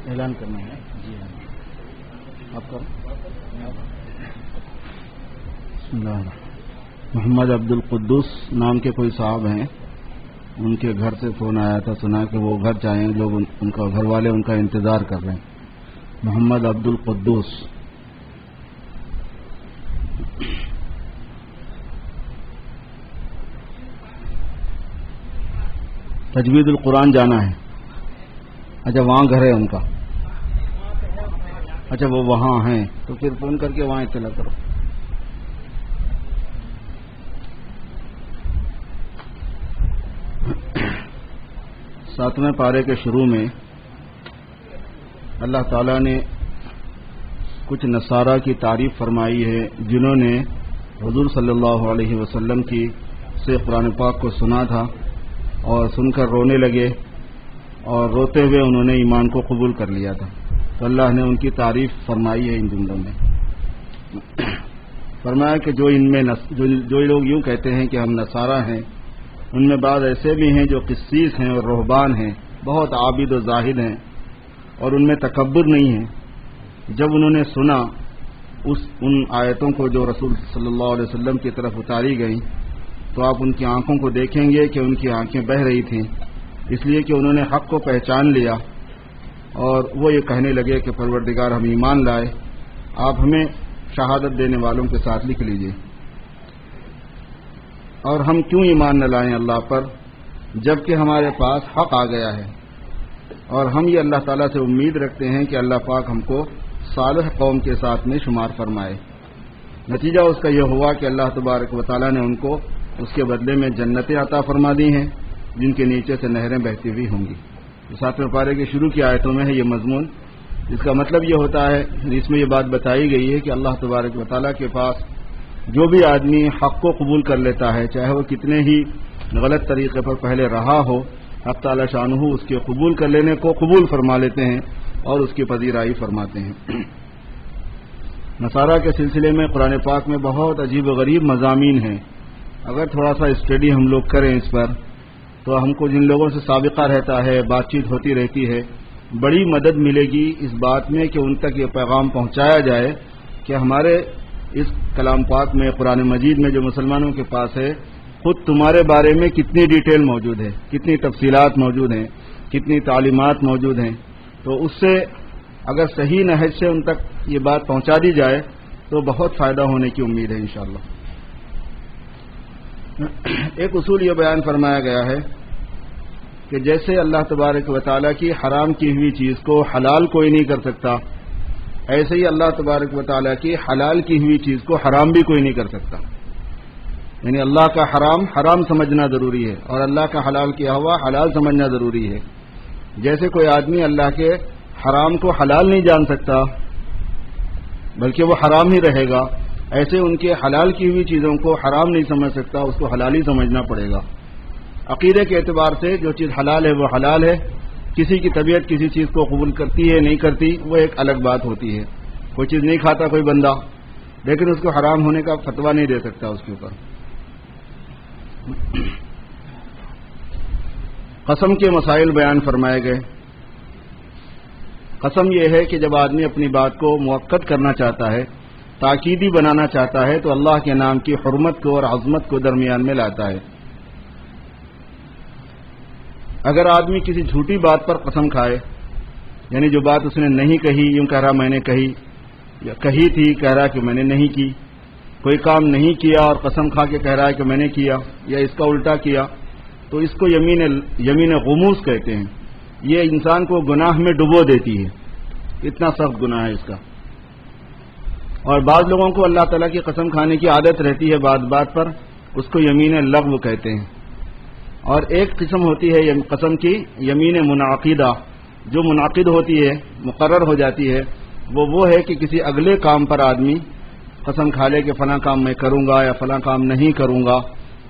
اعلان کرنا ہے جی ہاں آپ کرو. بسم اللہ. محمد عبد القدوس نام کے کوئی صاحب ہیں, ان کے گھر سے فون آیا تھا, سنا کہ وہ گھر جائیں, لوگ ان کا گھر والے ان کا انتظار کر رہے ہیں. محمد عبد القدوس. تجوید القرآن جانا ہے. اچھا وہاں گھر ہے ان کا. اچھا وہ وہاں ہیں تو پھر فون کر کے وہاں اطلاع کرو. ساتویں پارے کے شروع میں اللہ تعالیٰ نے کچھ نصارہ کی تعریف فرمائی ہے جنہوں نے حضور صلی اللہ علیہ وسلم کی سے قرآن پاک کو سنا تھا اور سن کر رونے لگے اور روتے ہوئے انہوں نے ایمان کو قبول کر لیا تھا. تو اللہ نے ان کی تعریف فرمائی ہے ان جملوں میں. فرمایا کہ جو ان میں جو لوگ یوں کہتے ہیں کہ ہم نصارہ ہیں, ان میں بعض ایسے بھی ہیں جو قسیس ہیں اور رہبان ہیں, بہت عابد و زاہد ہیں اور ان میں تکبر نہیں ہے. جب انہوں نے سنا ان آیتوں کو جو رسول صلی اللہ علیہ وسلم کی طرف اتاری گئیں, تو آپ ان کی آنکھوں کو دیکھیں گے کہ ان کی آنکھیں بہہ رہی تھیں, اس لیے کہ انہوں نے حق کو پہچان لیا اور وہ یہ کہنے لگے کہ پروردگار ہم ایمان لائے, آپ ہمیں شہادت دینے والوں کے ساتھ لکھ لیجئے. اور ہم کیوں ایمان نہ لائیں اللہ پر جبکہ ہمارے پاس حق آ گیا ہے, اور ہم یہ اللہ تعالیٰ سے امید رکھتے ہیں کہ اللہ پاک ہم کو صالح قوم کے ساتھ میں شمار فرمائے. نتیجہ اس کا یہ ہوا کہ اللہ تبارک و تعالیٰ نے ان کو اس کے بدلے میں جنتیں عطا فرما دی ہیں جن کے نیچے سے نہریں بہتی ہوئی ہوں گی. ساتویں پارے کے شروع کی آیتوں میں ہے یہ مضمون, جس کا مطلب یہ ہوتا ہے, اس میں یہ بات بتائی گئی ہے کہ اللہ تبارک و تعالیٰ کے پاس جو بھی آدمی حق کو قبول کر لیتا ہے, چاہے وہ کتنے ہی غلط طریقے پر پہلے رہا ہو, حق تعالی شانہ اس کے قبول کر لینے کو قبول فرما لیتے ہیں اور اس کی پذیرائی فرماتے ہیں. نصارہ کے سلسلے میں قرآن پاک میں بہت عجیب و غریب مضامین ہیں. اگر تھوڑا سا اسٹڈی ہم لوگ کریں اس پر تو ہم کو جن لوگوں سے سابقہ رہتا ہے, بات چیت ہوتی رہتی ہے, بڑی مدد ملے گی اس بات میں کہ ان تک یہ پیغام پہنچایا جائے کہ ہمارے اس کلام پاک میں, قرآن مجید میں جو مسلمانوں کے پاس ہے, خود تمہارے بارے میں کتنی ڈیٹیل موجود ہے, کتنی تفصیلات موجود ہیں, کتنی تعلیمات موجود ہیں. تو اس سے اگر صحیح نہج سے ان تک یہ بات پہنچا دی جائے تو بہت فائدہ ہونے کی امید ہے انشاءاللہ. ایک اصول یہ بیان فرمایا گیا ہے کہ جیسے اللہ تبارک و تعالیٰ کی حرام کی ہوئی چیز کو حلال کوئی نہیں کر سکتا, ایسے ہی اللہ تبارک و تعالیٰ کی حلال کی ہوئی چیز کو حرام بھی کوئی نہیں کر سکتا. یعنی اللہ کا حرام حرام سمجھنا ضروری ہے اور اللہ کا حلال کیا ہوا حلال سمجھنا ضروری ہے. جیسے کوئی آدمی اللہ کے حرام کو حلال نہیں جان سکتا بلکہ وہ حرام ہی رہے گا, ایسے ان کے حلال کی ہوئی چیزوں کو حرام نہیں سمجھ سکتا, اس کو حلال ہی سمجھنا پڑے گا. عقیدے کے اعتبار سے جو چیز حلال ہے وہ حلال ہے, کسی کی طبیعت کسی چیز کو قبول کرتی ہے نہیں کرتی وہ ایک الگ بات ہوتی ہے. کوئی چیز نہیں کھاتا کوئی بندہ, لیکن اس کو حرام ہونے کا فتویٰ نہیں دے سکتا اس کے اوپر. قسم کے مسائل بیان فرمائے گئے. قسم یہ ہے کہ جب آدمی اپنی بات کو مؤکد کرنا چاہتا ہے, تاکیدی بنانا چاہتا ہے, تو اللہ کے نام کی حرمت کو اور عظمت کو درمیان میں لاتا ہے. اگر آدمی کسی جھوٹی بات پر قسم کھائے, یعنی جو بات اس نے نہیں کہی, یوں کہہ رہا میں نے کہی, یا کہی تھی کہہ رہا کہ میں نے نہیں کی, کوئی کام نہیں کیا اور قسم کھا کے کہہ رہا ہے کہ میں نے کیا, یا اس کا الٹا کیا, تو اس کو یمین غموس کہتے ہیں. یہ انسان کو گناہ میں ڈبو دیتی ہے, اتنا سخت گناہ ہے اس کا. اور بعض لوگوں کو اللہ تعالیٰ کی قسم کھانے کی عادت رہتی ہے بات بات پر, اس کو یمین لغو کہتے ہیں. اور ایک قسم ہوتی ہے قسم کی یمین منعقدہ, جو منعقد ہوتی ہے, مقرر ہو جاتی ہے. وہ ہے کہ کسی اگلے کام پر آدمی قسم کھا لے کہ فلاں کام میں کروں گا یا فلاں کام نہیں کروں گا.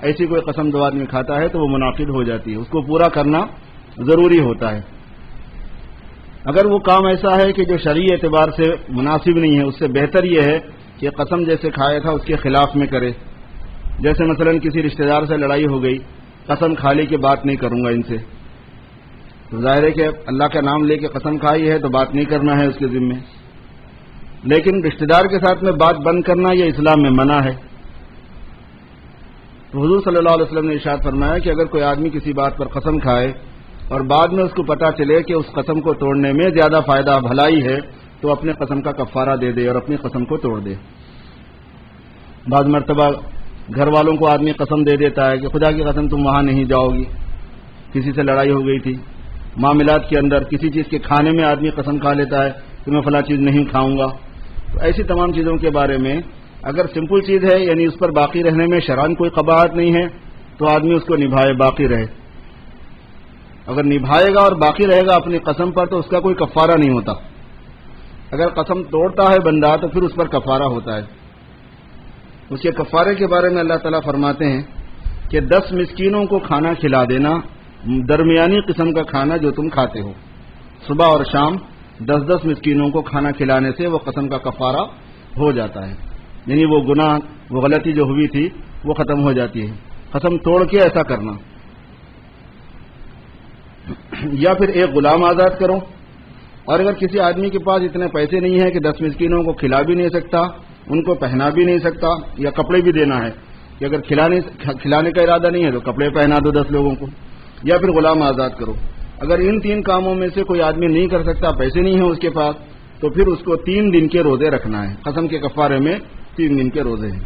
ایسی کوئی قسم دو آدمی کھاتا ہے تو وہ منعقد ہو جاتی ہے, اس کو پورا کرنا ضروری ہوتا ہے. اگر وہ کام ایسا ہے کہ جو شرعی اعتبار سے مناسب نہیں ہے, اس سے بہتر یہ ہے کہ قسم جیسے کھایا تھا اس کے خلاف میں کرے. جیسے مثلا کسی رشتہ دار سے لڑائی ہو گئی, قسم کھا لی کہ بات نہیں کروں گا ان سے, تو تو ظاہر ہے کہ اللہ کا نام لے کے قسم کھائی ہے تو بات نہیں کرنا ہے اس کے ذمے. لیکن رشتہ دار کے ساتھ میں بات بند کرنا یہ اسلام میں منع ہے. تو حضور صلی اللہ علیہ وسلم نے ارشاد فرمایا کہ اگر کوئی آدمی کسی بات پر قسم کھائے اور بعد میں اس کو پتہ چلے کہ اس قسم کو توڑنے میں زیادہ فائدہ بھلائی ہے تو اپنے قسم کا کفارہ دے دے اور اپنی قسم کو توڑ دے. بعض مرتبہ گھر والوں کو آدمی قسم دے دیتا ہے کہ خدا کی قسم تم وہاں نہیں جاؤ گی, کسی سے لڑائی ہو گئی تھی, معاملات کے اندر کسی چیز کے کھانے میں آدمی قسم کھا لیتا ہے کہ میں فلاں چیز نہیں کھاؤں گا. تو ایسی تمام چیزوں کے بارے میں اگر سمپل چیز ہے یعنی اس پر باقی رہنے میں شرعاً کوئی قباحت نہیں ہے تو آدمی اس کو نبھائے, باقی رہے. اگر نبھائے گا اور باقی رہے گا اپنی قسم پر تو اس کا کوئی کفارہ نہیں ہوتا. اگر قسم توڑتا ہے بندہ تو پھر اس پر کفارہ ہوتا ہے. اس کے کفارے کے بارے میں اللہ تعالیٰ فرماتے ہیں کہ 10 مسکینوں کو کھانا کھلا دینا, درمیانی قسم کا کھانا جو تم کھاتے ہو, صبح اور شام 10 مسکینوں کو کھانا کھلانے سے وہ قسم کا کفارہ ہو جاتا ہے. یعنی وہ گناہ, وہ غلطی جو ہوئی تھی وہ ختم ہو جاتی ہے. قسم توڑ کے ایسا کرنا. یا پھر ایک غلام آزاد کرو, اور اگر کسی آدمی کے پاس اتنے پیسے نہیں ہیں کہ 10 مسکینوں کو کھلا بھی نہیں سکتا, ان کو پہنا بھی نہیں سکتا, یا کپڑے بھی دینا ہے کہ اگر کھلانے کا ارادہ نہیں ہے تو کپڑے پہنا دو 10 لوگوں کو, یا پھر غلام آزاد کرو. اگر ان 3 کاموں میں سے کوئی آدمی نہیں کر سکتا, پیسے نہیں ہیں اس کے پاس, تو پھر اس کو 3 دن کے روزے رکھنا ہے. قسم کے کفارے میں 3 دن کے روزے ہیں.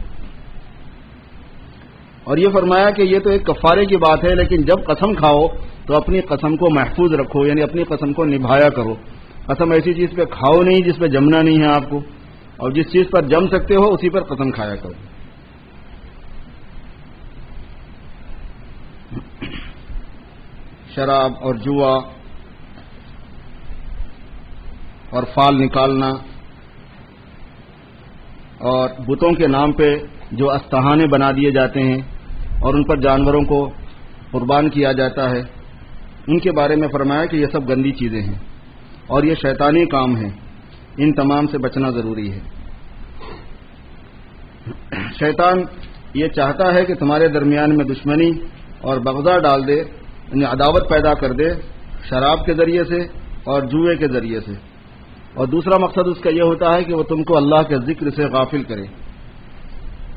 اور یہ فرمایا کہ یہ تو ایک کفارے کی بات ہے, لیکن جب قسم کھاؤ تو اپنی قسم کو محفوظ رکھو, یعنی اپنی قسم کو نبھایا کرو. قسم ایسی چیز پہ کھاؤ نہیں جس پہ جمنا نہیں ہے آپ کو, اور جس چیز پر جم سکتے ہو اسی پر قسم کھایا کرو. شراب اور جوا اور فال نکالنا اور بتوں کے نام پہ جو استہانے بنا دیے جاتے ہیں اور ان پر جانوروں کو قربان کیا جاتا ہے, ان کے بارے میں فرمایا کہ یہ سب گندی چیزیں ہیں اور یہ شیطانی کام ہیں, ان تمام سے بچنا ضروری ہے. شیطان یہ چاہتا ہے کہ تمہارے درمیان میں دشمنی اور بغضا ڈال دے, یعنی عداوت پیدا کر دے شراب کے ذریعے سے اور جوئے کے ذریعے سے. اور دوسرا مقصد اس کا یہ ہوتا ہے کہ وہ تم کو اللہ کے ذکر سے غافل کرے,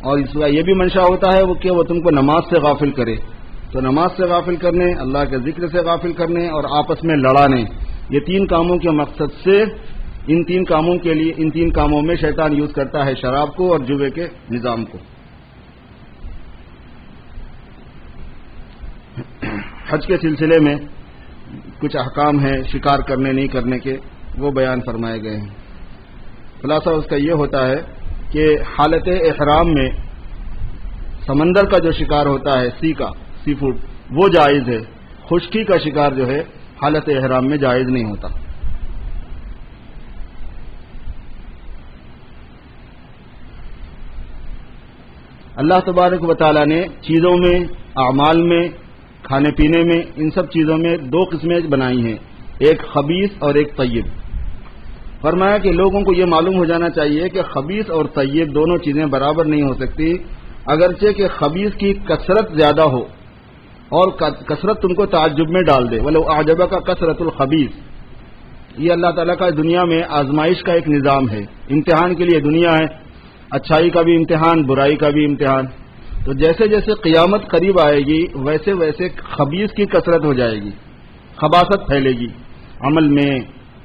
اور اس کا یہ بھی منشا ہوتا ہے کہ وہ تم کو نماز سے غافل کرے. تو نماز سے غافل کرنے, اللہ کے ذکر سے غافل کرنے اور آپس میں لڑانے, یہ 3 کاموں کے مقصد سے ان 3 کاموں کے لیے ان 3 کاموں میں شیطان یوز کرتا ہے شراب کو اور جوئے کے نظام کو. حج کے سلسلے میں کچھ احکام ہیں شکار کرنے نہیں کرنے کے, وہ بیان فرمائے گئے ہیں. خلاصہ اس کا یہ ہوتا ہے کہ حالت احرام میں سمندر کا جو شکار ہوتا ہے, سی فوڈ, وہ جائز ہے. خشکی کا شکار جو ہے حالت احرام میں جائز نہیں ہوتا. اللہ تبارک و تعالیٰ نے چیزوں میں, اعمال میں, کھانے پینے میں, ان سب چیزوں میں 2 قسمیں بنائی ہیں, ایک خبیث اور ایک طیب. فرمایا کہ لوگوں کو یہ معلوم ہو جانا چاہیے کہ خبیث اور طیب دونوں چیزیں برابر نہیں ہو سکتی, اگرچہ کہ خبیث کی کثرت زیادہ ہو اور کثرت تم کو تعجب میں ڈال دے. ولو اعجبک کثرت الخبیث, یہ اللہ تعالیٰ کا دنیا میں آزمائش کا ایک نظام ہے, امتحان کے لیے دنیا ہے, اچھائی کا بھی امتحان, برائی کا بھی امتحان. تو جیسے جیسے قیامت قریب آئے گی ویسے ویسے خبیث کی کثرت ہو جائے گی, خباثت پھیلے گی عمل میں,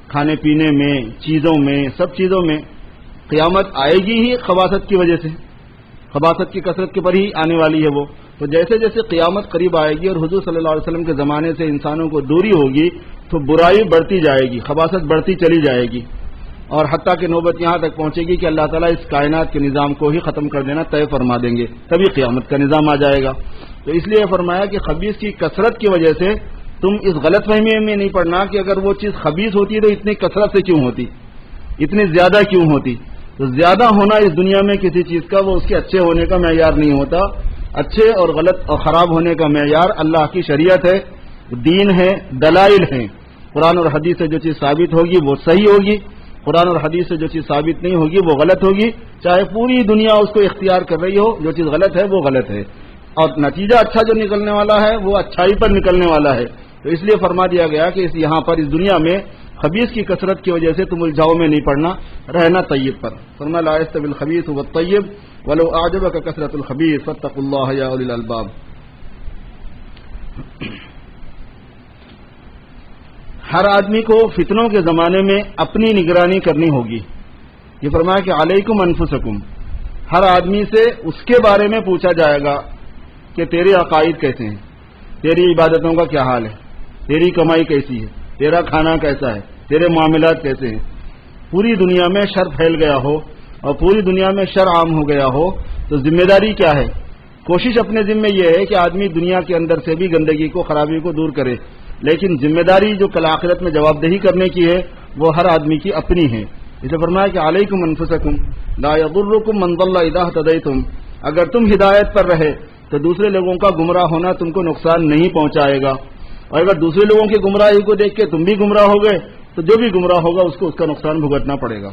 کھانے پینے میں, چیزوں میں, سب چیزوں میں. قیامت آئے گی ہی خباثت کی وجہ سے, خباثت کی کثرت کے پر ہی آنے والی ہے وہ. تو جیسے جیسے قیامت قریب آئے گی اور حضور صلی اللہ علیہ وسلم کے زمانے سے انسانوں کو دوری ہوگی تو برائی بڑھتی جائے گی, خباثت بڑھتی چلی جائے گی, اور حتیٰ کہ نوبت یہاں تک پہنچے گی کہ اللہ تعالیٰ اس کائنات کے نظام کو ہی ختم کر دینا طے فرما دیں گے, تبھی قیامت کا نظام آ جائے گا. تو اس لیے فرمایا کہ خبیث کی کثرت کی وجہ سے تم اس غلط فہمی میں نہیں پڑنا کہ اگر وہ چیز خبیث ہوتی تو اتنی کثرت سے کیوں ہوتی, اتنی زیادہ کیوں ہوتی. تو زیادہ ہونا اس دنیا میں کسی چیز کا وہ اس کے اچھے ہونے کا معیار نہیں ہوتا. اچھے اور غلط اور خراب ہونے کا معیار اللہ کی شریعت ہے, دین ہے, دلائل ہیں. قرآن اور حدیث سے جو چیز ثابت ہوگی وہ صحیح ہوگی, قرآن اور حدیث سے جو چیز ثابت نہیں ہوگی وہ غلط ہوگی, چاہے پوری دنیا اس کو اختیار کر رہی ہو. جو چیز غلط ہے وہ غلط ہے, اور نتیجہ اچھا جو نکلنے والا ہے وہ اچھائی پر نکلنے والا ہے. تو اس لیے فرما دیا گیا کہ یہاں پر اس دنیا میں خبیث کی کثرت کی وجہ سے تم الجھاؤ میں نہیں پڑنا، رہنا طیب پر. فرمایا لا یستوی الخبیث والطیب ولو اعجبک کثرت الخبیث فاتقوا اللہ یا اولی الالباب. ہر آدمی کو فتنوں کے زمانے میں اپنی نگرانی کرنی ہوگی. یہ فرمایا کہ علیکم انفسکم، ہر آدمی سے اس کے بارے میں پوچھا جائے گا کہ تیرے عقائد کیسے ہیں، تیری عبادتوں کا کیا حال ہے، تیری کمائی کیسی ہے، تیرا کھانا کیسا ہے، تیرے معاملات کیسے ہیں. پوری دنیا میں شر پھیل گیا ہو اور پوری دنیا میں شر عام ہو گیا ہو تو ذمہ داری کیا ہے؟ کوشش اپنے ذمے یہ ہے کہ آدمی دنیا کے اندر سے بھی گندگی کو، خرابی کو دور کرے، لیکن ذمہ داری جو کل آخرت میں جواب دہی کرنے کی ہے وہ ہر آدمی کی اپنی ہے. اسے فرمایا کہ علیکم انفسکم لا یضرکم من ضل اذا اهتدیتم، اگر تم ہدایت پر رہے تو دوسرے لوگوں کا گمراہ ہونا تم کو نقصان نہیں پہنچائے گا، اور اگر دوسرے لوگوں کی گمراہی کو دیکھ کے تم بھی گمراہ ہو گئے تو جو بھی گمراہ ہوگا اس کو اس کا نقصان بھگتنا پڑے گا.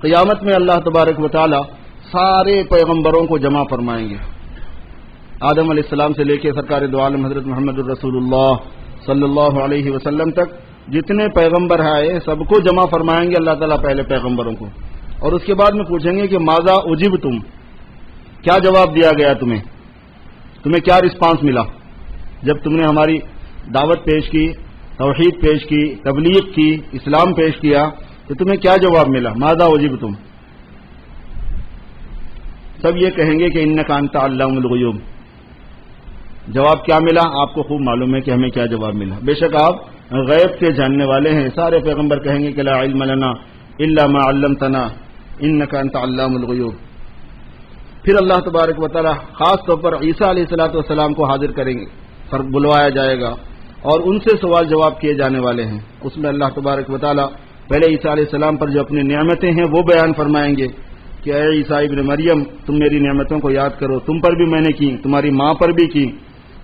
قیامت میں اللہ تبارک و تعالی سارے پیغمبروں کو جمع فرمائیں گے، آدم علیہ السلام سے لے کے سرکار دو عالم حضرت محمد الرسول اللہ صلی اللہ علیہ وسلم تک جتنے پیغمبر آئے سب کو جمع فرمائیں گے اللہ تعالیٰ پہلے پیغمبروں کو، اور اس کے بعد میں پوچھیں گے کہ ماذا اجبتم، کیا جواب دیا گیا تمہیں کیا رسپانس ملا جب تم نے ہماری دعوت پیش کی، توحید پیش کی، تبلیغ کی، اسلام پیش کیا تو تمہیں کیا جواب ملا؟ ماذا اجبتم، سب یہ کہیں گے کہ انک انت علام الغیوب. جواب کیا ملا آپ کو خوب معلوم ہے کہ ہمیں کیا جواب ملا. بے شک آپ غیب کے جاننے والے ہیں. سارے پیغمبر کہیں گے کہ لا علم لنا الا ما علمتنا انک انت علام الغیوب. پھر اللہ تبارک و تعالی خاص طور پر عیسیٰ علیہ الصلوۃ والسلام کو حاضر کریں گے، بلوایا جائے گا اور ان سے سوال جواب کیے جانے والے ہیں. اس میں اللہ تبارک و تعالی پہلے عیسیٰ علیہ السلام پر جو اپنی نعمتیں ہیں وہ بیان فرمائیں گے کہ اے عیسیٰ ابن مریم تم میری نعمتوں کو یاد کرو، تم پر بھی میں نے کی، تمہاری ماں پر بھی کی،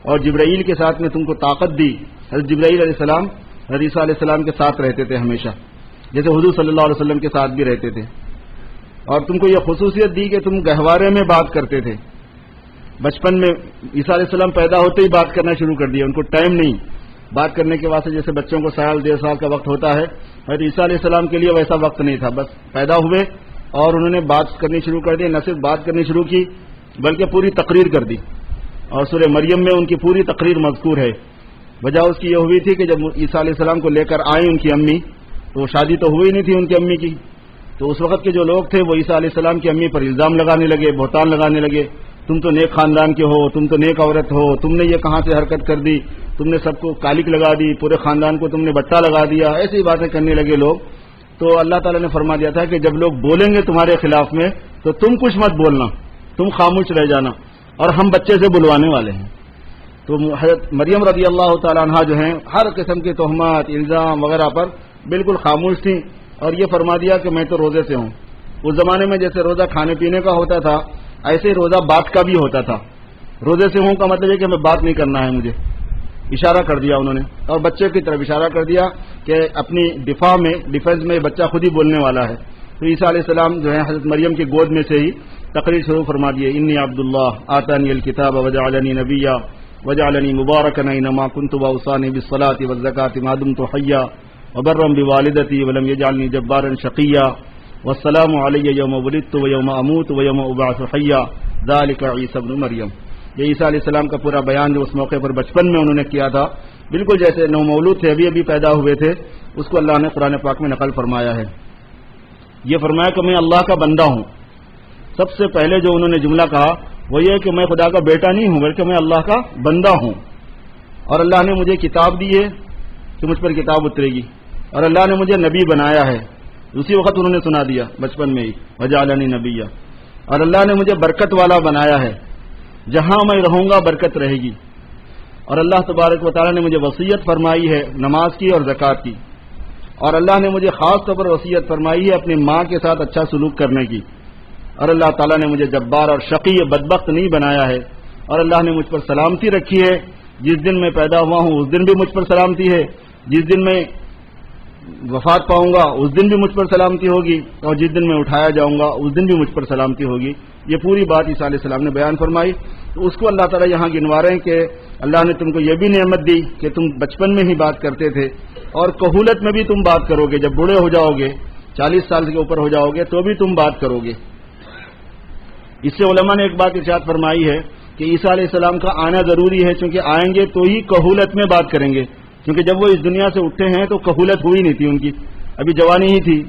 اور جبرائیل کے ساتھ میں تم کو طاقت دی. حضرت جبرائیل علیہ السلام حضرت عیسیٰ علیہ السلام کے ساتھ رہتے تھے ہمیشہ، جیسے حضور صلی اللہ علیہ وسلم کے ساتھ بھی رہتے تھے، اور تم کو یہ خصوصیت دی کہ تم گہوارے میں بات کرتے تھے. بچپن میں عیسیٰ علیہ السلام پیدا ہوتے ہی بات کرنا شروع کر دیا، ان کو ٹائم نہیں بات کرنے کے واسطے، جیسے بچوں کو سال 1.5 سال کا وقت ہوتا ہے، حضرت عیسیٰ علیہ السلام کے لیے ویسا وقت نہیں تھا. بس پیدا ہوئے اور انہوں نے بات کرنی شروع کر دی، نہ صرف بات کرنی شروع کی بلکہ پوری تقریر کر دی، اور سورہ مریم میں ان کی پوری تقریر مذکور ہے. وجہ اس کی یہ ہوئی تھی کہ جب عیسیٰ علیہ السلام کو لے کر آئیں ان کی امی، تو شادی تو ہوئی نہیں تھی ان کی امی کی، تو اس وقت کے جو لوگ تھے وہ عیسیٰ علیہ السلام کی امی پر الزام لگانے لگے، بہتان لگانے لگے، تم تو نیک خاندان کے ہو، تم تو نیک عورت ہو، تم نے یہ کہاں سے حرکت کر دی، تم نے سب کو کالک لگا دی، پورے خاندان کو تم نے بٹا لگا دیا، ایسی باتیں کرنے لگے لوگ. تو اللہ تعالیٰ نے فرما دیا تھا کہ جب لوگ بولیں گے تمہارے خلاف میں تو تم کچھ مت بولنا، تم خاموش رہ جانا، اور ہم بچے سے بلوانے والے ہیں. تو حضرت مریم رضی اللہ تعالیٰ عنہا جو ہیں ہر قسم کے تہمات، الزام وغیرہ پر بالکل خاموش تھیں، اور یہ فرما دیا کہ میں تو روزے سے ہوں. اس زمانے میں جیسے روزہ کھانے پینے کا ہوتا تھا ایسے روزہ بات کا بھی ہوتا تھا. روزے سے ہوں کا مطلب ہے کہ ہمیں بات نہیں کرنا ہے، مجھے اشارہ کر دیا انہوں نے، اور بچے کی طرف اشارہ کر دیا کہ اپنی ڈیفینس میں بچہ خود ہی بولنے والا ہے. تو عیسیٰ علیہ السلام جو ہے حضرت مریم کی گود میں سے ہی تقریر شروع فرما دیے، انی عبداللہ آتانی الکتاب وجعلنی نبیا وجعلنی مبارکا اینما کنت واوصانی بالصلاۃ والزکاۃ ما دمت حیا وبرا بوالدتی ولم یجعلنی جبارا شقیا والسلام علی یوم ولدت ویوم اموت ویوم ابعث حیا ذلک عیسی ابن مریم. یہ عیسیٰ علیہ السلام کا پورا بیان جو اس موقع پر بچپن میں انہوں نے کیا تھا، بالکل جیسے نو مولود تھے، ابھی پیدا ہوئے تھے، اس کو اللہ نے قرآن پاک میں نقل فرمایا ہے. یہ فرمایا کہ میں اللہ کا بندہ ہوں. سب سے پہلے جو انہوں نے جملہ کہا وہ یہ کہ میں خدا کا بیٹا نہیں ہوں بلکہ میں اللہ کا بندہ ہوں، اور اللہ نے مجھے کتاب دی ہے کہ مجھ پر کتاب اترے گی، اور اللہ نے مجھے نبی بنایا ہے. اسی وقت انہوں نے سنا دیا بچپن میں ہی وجعلنی نبیا، اور اللہ نے مجھے برکت والا بنایا ہے، جہاں میں رہوں گا برکت رہے گی. اور اللہ تبارک و تعالیٰ نے مجھے وصیت فرمائی ہے نماز کی اور زکوٰۃ کی، اور اللہ نے مجھے خاص طور پر وصیت فرمائی ہے اپنی ماں کے ساتھ اچھا سلوک کرنے کی. اور اللہ تعالیٰ نے مجھے جبار اور شقی بدبخت نہیں بنایا ہے، اور اللہ نے مجھ پر سلامتی رکھی ہے. جس دن میں پیدا ہوا ہوں اس دن بھی مجھ پر سلامتی ہے، جس دن میں وفات پاؤں گا اس دن بھی مجھ پر سلامتی ہوگی، اور جس دن میں اٹھایا جاؤں گا اس دن بھی مجھ پر سلامتی ہوگی. یہ پوری بات عیسیٰ علیہ السلام نے بیان فرمائی. تو اس کو اللہ تعالیٰ یہاں گنوا رہے ہیں کہ اللہ نے تم کو یہ بھی نعمت دی کہ تم بچپن میں ہی بات کرتے تھے اور کہولت میں بھی تم بات کرو گے. جب بوڑھے ہو جاؤ گے 40 سال کے اوپر ہو جاؤ گے تو بھی تم بات کرو گے. اس سے علماء نے ایک بات ارشاد فرمائی ہے کہ عیسیٰ علیہ السلام کا آنا ضروری ہے، چونکہ آئیں گے تو ہی کہولت میں بات کریں گے. کیونکہ جب وہ اس دنیا سے اٹھے ہیں تو کہولت ہوئی نہیں تھی ان کی، ابھی جوانی ہی تھی.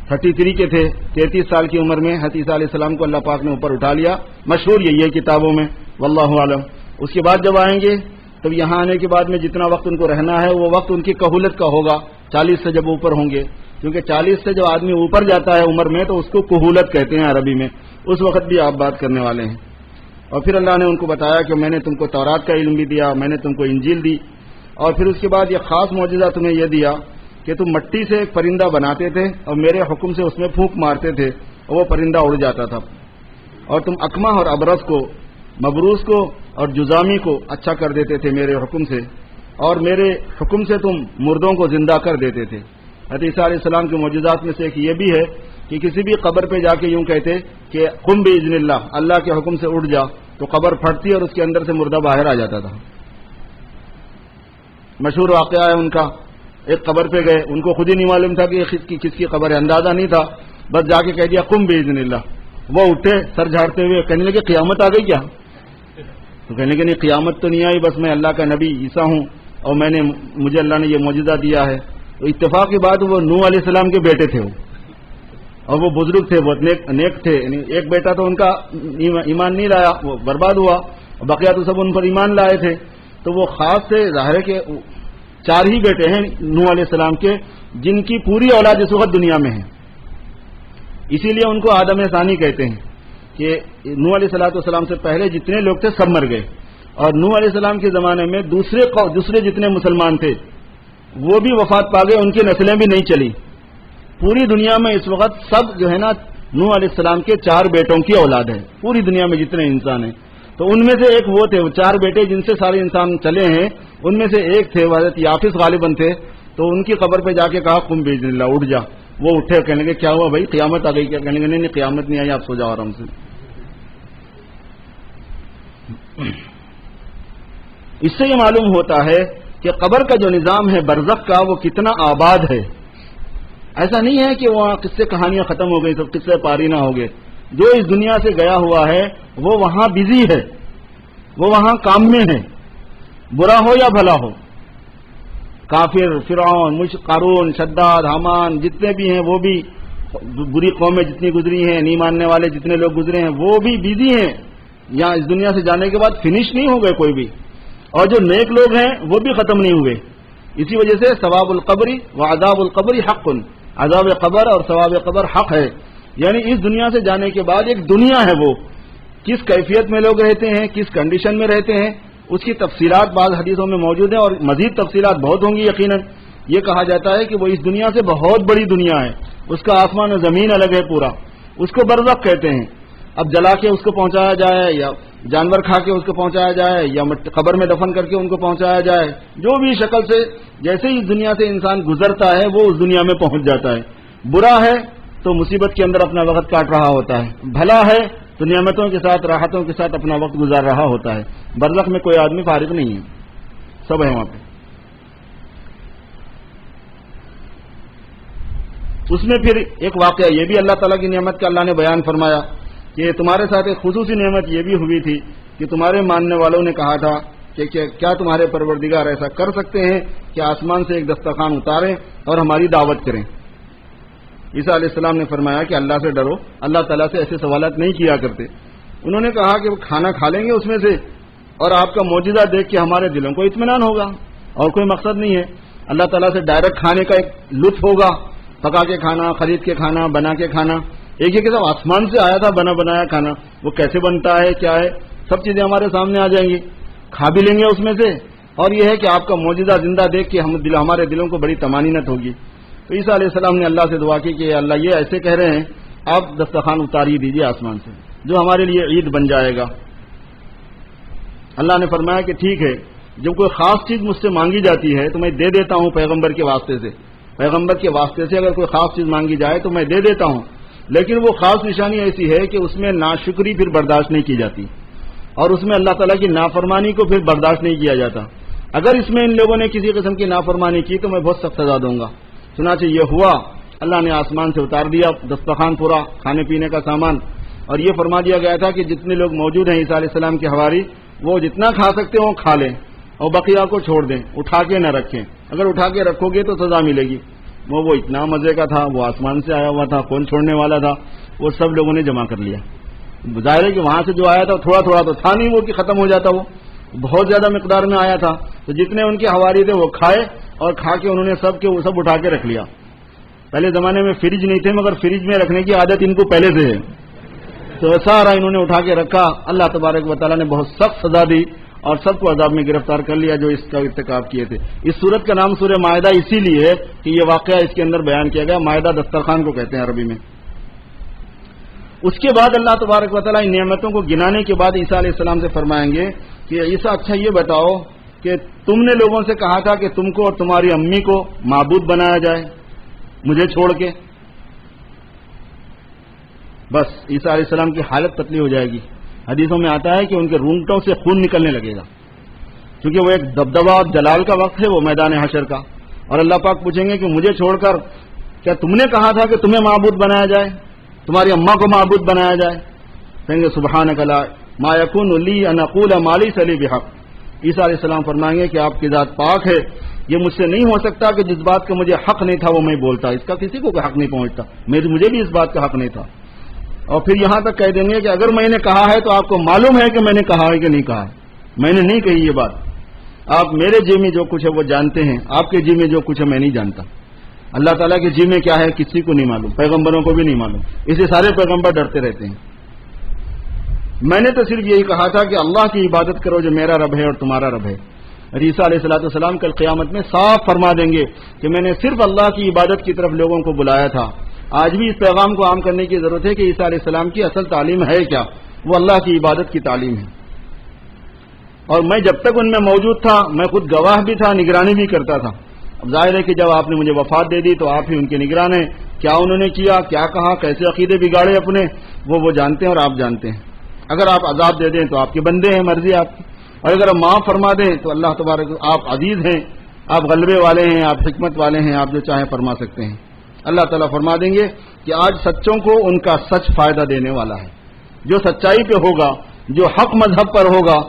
33 کے تھے، 33 سال کی عمر میں حضرت عیسیٰ علیہ السلام کو اللہ پاک نے اوپر اٹھا لیا. مشہور یہی ہے کتابوں میں، واللہ عالم. اس کے بعد جب آئیں گے تب یہاں آنے کے بعد میں جتنا وقت ان کو رہنا ہے وہ وقت ان کی کہولت کا ہوگا. 40 سے جب اوپر ہوں گے، کیونکہ 40 سے جو آدمی اوپر جاتا ہے عمر میں تو اس کو کہولت کہتے ہیں عربی میں. اس وقت بھی آپ بات کرنے والے ہیں. اور پھر اللہ نے ان کو بتایا کہ میں نے تم کو تورات کا علم بھی دیا، میں نے تم کو انجیل دی، اور پھر اس کے بعد یہ خاص معجزہ تمہیں یہ دیا کہ تم مٹی سے ایک پرندہ بناتے تھے اور میرے حکم سے اس میں پھونک مارتے تھے اور وہ پرندہ اڑ جاتا تھا. اور تم اکمہ اور ابرص کو، مبروس کو اور جزامی کو اچھا کر دیتے تھے میرے حکم سے، اور میرے حکم سے تم مردوں کو زندہ کر دیتے تھے. حضرت عیسیٰ علیہ السلام کے معجزات میں سے ایک یہ بھی ہے کہ کسی بھی قبر پہ جا کے یوں کہتے کہ قم باذن اللہ، اللہ کے حکم سے اٹھ جا، تو قبر پھٹتی اور اس کے اندر سے مردہ باہر آ جاتا تھا. مشہور واقعہ ہے ان کا. ایک قبر پہ گئے، ان کو خود ہی نہیں معلوم تھا کہ کس کی قبر ہے، اندازہ نہیں تھا، بس جا کے کہہ دیا قم باذن اللہ. وہ اٹھے سر جھاڑتے ہوئے، کہنے لگے قیامت آ گئی کیا؟ تو کہنے لگے نہیں، قیامت تو نہیں آئی، بس میں اللہ کا نبی عیسیٰ ہوں اور مجھے اللہ نے یہ معجزہ دیا ہے. تو اتفاق کی بات وہ نوح علیہ السلام کے بیٹے تھے، اور وہ بزرگ تھے، بہت نیک تھے. ایک بیٹا تو ان کا ایمان نہیں لایا، وہ برباد ہوا، بقیہ تو سب ان پر ایمان لائے تھے. تو وہ خاص سے ظاہر ہے کہ 4 ہی بیٹے ہیں نوح علیہ السلام کے جن کی پوری اولاد اس وقت دنیا میں ہے. اسی لیے ان کو آدم ثانی کہتے ہیں کہ نوح علیہ السلام سے پہلے جتنے لوگ تھے سب مر گئے، اور نوح علیہ السلام کے زمانے میں دوسرے جتنے مسلمان تھے وہ بھی وفات پا گئے، ان کی نسلیں بھی نہیں چلی. پوری دنیا میں اس وقت سب جو ہے نا نوح علیہ السلام کے 4 بیٹوں کی اولاد ہے، پوری دنیا میں جتنے انسان ہیں. تو ان میں سے ایک وہ تھے، وہ 4 بیٹے جن سے سارے انسان چلے ہیں، ان میں سے ایک تھے حضرت یافس غالباً تھے. تو ان کی قبر پہ جا کے کہا قم باذن اللہ، اٹھ جا. وہ اٹھے، کہنے لگے کیا ہوا بھائی، قیامت آ گئی کیا؟ کہنے لگے نہیں قیامت نہیں آئی، آپ سو جاؤ آرام سے. اس سے یہ معلوم ہوتا ہے کہ قبر کا جو نظام ہے برزخ کا وہ کتنا آباد ہے. ایسا نہیں ہے کہ وہاں قصے کہانیاں ختم ہو گئی، سب قصے پاری نہ ہو گئے. جو اس دنیا سے گیا ہوا ہے وہ وہاں بزی ہے، وہ وہاں کام میں ہے، برا ہو یا بھلا ہو. کافر، فرعون، قارون، شداد، حامان جتنے بھی ہیں وہ بھی، بری قومیں جتنی گزری ہیں، نہیں ماننے والے جتنے لوگ گزرے ہیں وہ بھی بزی ہیں. یہاں اس دنیا سے جانے کے بعد فنش نہیں ہو گئے کوئی بھی، اور جو نیک لوگ ہیں وہ بھی ختم نہیں ہوئے. اسی وجہ سے ثواب القبر و عذاب القبر حق، عذاب قبر اور ثواب قبر حق ہے. یعنی اس دنیا سے جانے کے بعد ایک دنیا ہے، وہ کس کیفیت میں لوگ رہتے ہیں، کس کنڈیشن میں رہتے ہیں، اس کی تفصیلات بعض حدیثوں میں موجود ہیں، اور مزید تفصیلات بہت ہوں گی یقیناً. یہ کہا جاتا ہے کہ وہ اس دنیا سے بہت بڑی دنیا ہے، اس کا آسمان و زمین الگ ہے پورا، اس کو برزخ کہتے ہیں. اب جلا کے اس کو پہنچایا جائے یا جانور کھا کے اس کو پہنچایا جائے یا قبر میں دفن کر کے ان کو پہنچایا جائے، جو بھی شکل سے جیسے ہی اس دنیا سے انسان گزرتا ہے وہ اس دنیا میں پہنچ جاتا ہے. برا ہے تو مصیبت کے اندر اپنا وقت کاٹ رہا ہوتا ہے، بھلا ہے تو نعمتوں کے ساتھ راحتوں کے ساتھ اپنا وقت گزار رہا ہوتا ہے. برزخ میں کوئی آدمی فارغ نہیں ہے، سب ہے وہاں پہ. اس میں پھر ایک واقعہ یہ بھی اللہ تعالیٰ کی نعمت کا اللہ نے بیان فرمایا کہ تمہارے ساتھ ایک خصوصی نعمت یہ بھی ہوئی تھی کہ تمہارے ماننے والوں نے کہا تھا کہ کیا تمہارے پروردگار ایسا کر سکتے ہیں کہ آسمان سے ایک دسترخوان اتاریں اور ہماری دعوت کریں. عیسیٰ علیہ السلام نے فرمایا کہ اللہ سے ڈرو، اللہ تعالیٰ سے ایسے سوالات نہیں کیا کرتے. انہوں نے کہا کہ وہ کھانا کھا لیں گے اس میں سے، اور آپ کا معجزہ دیکھ کے ہمارے دلوں کو اطمینان ہوگا، اور کوئی مقصد نہیں ہے. اللہ تعالیٰ سے ڈائریکٹ کھانے کا ایک لطف ہوگا، پکا کے کھانا، خرید کے کھانا، بنا کے کھانا. ایک یہ کہ سب آسمان سے آیا تھا بنا بنایا کھانا، وہ کیسے بنتا ہے، کیا ہے، سب چیزیں ہمارے سامنے آ جائیں گی، کھا بھی لیں گے اس میں سے. اور یہ ہے کہ آپ کا معجزہ زندہ دیکھ کے ہمارے دلوں کو بڑی طمانینت ہوگی. تو عیسیٰ علیہ السلام نے اللہ سے دعا کی کہ اللہ یہ ایسے کہہ رہے ہیں، آپ دسترخوان اتاری دیجیے آسمان سے، جو ہمارے لیے عید بن جائے گا. اللہ نے فرمایا کہ ٹھیک ہے، جب کوئی خاص چیز مجھ سے مانگی جاتی ہے تو میں دے دیتا ہوں پیغمبر کے واسطے سے. پیغمبر کے واسطے سے اگر کوئی خاص چیز مانگی جائے تو میں دے دیتا ہوں. لیکن وہ خاص نشانی ایسی ہے کہ اس میں ناشکری پھر برداشت نہیں کی جاتی، اور اس میں اللہ تعالیٰ کی نافرمانی کو پھر برداشت نہیں کیا جاتا۔ اگر اس میں ان لوگوں نے کسی قسم کی نافرمانی کی تو میں بہت سخت سزا دوں گا۔ چنانچہ یہ ہوا، اللہ نے آسمان سے اتار دیا دسترخوان پورا کھانے پینے کا سامان، اور یہ فرما دیا گیا تھا کہ جتنے لوگ موجود ہیں عیسیٰ علیہ السلام کے حواری، وہ جتنا کھا سکتے ہیں وہ کھا لیں اور بقیہ کو چھوڑ دیں، اٹھا کے نہ رکھیں، اگر اٹھا کے رکھو گے تو سزا ملے گی۔ وہ اتنا مزے کا تھا، وہ آسمان سے آیا ہوا تھا، کون چھوڑنے والا تھا، وہ سب لوگوں نے جمع کر لیا۔ ظاہر ہے کہ وہاں سے جو آیا تھا تھوڑا تھوڑا تو تھا نہیں وہ کہ ختم ہو جاتا، وہ بہت زیادہ مقدار میں آیا تھا، تو جتنے ان کے حواری تھے وہ کھائے، اور کھا کے انہوں نے سب اٹھا کے رکھ لیا۔ پہلے زمانے میں فریج نہیں تھے، مگر فریج میں رکھنے کی عادت ان کو پہلے سے ہے، تو سارا انہوں نے اٹھا کے رکھا۔ اللہ تبارک و تعالیٰ نے بہت سخت سزا دی اور سب کو عذاب میں گرفتار کر لیا جو اس کا ارتکاب کیے تھے۔ اس سورت کا نام سورہ مائدہ اسی لیے ہے کہ یہ واقعہ اس کے اندر بیان کیا گیا۔ مائدہ دسترخوان کو کہتے ہیں عربی میں۔ اس کے بعد اللہ تبارک و تعالیٰ ان نعمتوں کو گنانے کے بعد عیسیٰ علیہ السلام سے فرمائیں گے کہ عیسیٰ اچھا یہ بتاؤ کہ تم نے لوگوں سے کہا تھا کہ تم کو اور تمہاری امی کو معبود بنایا جائے مجھے چھوڑ کے۔ بس عیسیٰ علیہ السلام کی حالت پتلی ہو جائے گی۔ حدیثوں میں آتا ہے کہ ان کے رونگٹوں سے خون نکلنے لگے گا، کیونکہ وہ ایک دبدبہ اور جلال کا وقت ہے، وہ میدان حشر کا، اور اللہ پاک پوچھیں گے کہ مجھے چھوڑ کر کیا تم نے کہا تھا کہ تمہیں معبود بنایا جائے، تمہاری اماں کو معبود بنایا جائے؟ کہیں گے سبحانک لا ما یکون لی ان اقول ما لیس لی بحق۔ عیسیٰ علیہ السلام فرمائیں گے کہ آپ کی ذات پاک ہے، یہ مجھ سے نہیں ہو سکتا کہ جس بات کا مجھے حق نہیں تھا وہ میں بولتا، اس کا کسی کو حق نہیں پہنچتا، مجھے بھی اس بات کا حق نہیں تھا۔ اور پھر یہاں تک کہہ دیں گے کہ اگر میں نے کہا ہے تو آپ کو معلوم ہے کہ میں نے کہا ہے کہ نہیں کہا ہے، میں نے نہیں کہی یہ بات، آپ میرے جی میں جو کچھ ہے وہ جانتے ہیں، آپ کے جی میں جو کچھ ہے میں نہیں جانتا۔ اللہ تعالیٰ کے جی میں کیا ہے کسی کو نہیں معلوم، پیغمبروں کو بھی نہیں معلوم، اسے سارے پیغمبر ڈرتے رہتے ہیں۔ میں نے تو صرف یہی کہا تھا کہ اللہ کی عبادت کرو جو میرا رب ہے اور تمہارا رب ہے۔ عیسیٰ علیہ السلام کل قیامت میں صاف فرما دیں گے کہ میں نے صرف اللہ کی عبادت کی طرف لوگوں کو بلایا تھا۔ آج بھی اس پیغام کو عام کرنے کی ضرورت ہے کہ عیسیٰ علیہ السلام کی اصل تعلیم ہے کیا؟ وہ اللہ کی عبادت کی تعلیم ہے۔ اور میں جب تک ان میں موجود تھا میں خود گواہ بھی تھا، نگرانی بھی کرتا تھا۔ اب ظاہر ہے کہ جب آپ نے مجھے وفات دے دی تو آپ ہی ان کے نگران ہیں، کیا انہوں نے کیا، کیا کہا، کیسے عقیدے بگاڑے اپنے، وہ جانتے ہیں اور آپ جانتے ہیں۔ اگر آپ عذاب دے دیں تو آپ کے بندے ہیں، مرضی آپ کی، اور اگر آپ معاف فرما دیں تو اللہ تبارک، آپ عزیز ہیں، آپ غلبے والے ہیں، آپ حکمت والے ہیں، آپ جو چاہیں فرما سکتے ہیں۔ اللہ تعالیٰ فرما دیں گے کہ آج سچوں کو ان کا سچ فائدہ دینے والا ہے۔ جو سچائی پہ ہوگا، جو حق مذہب پر ہوگا،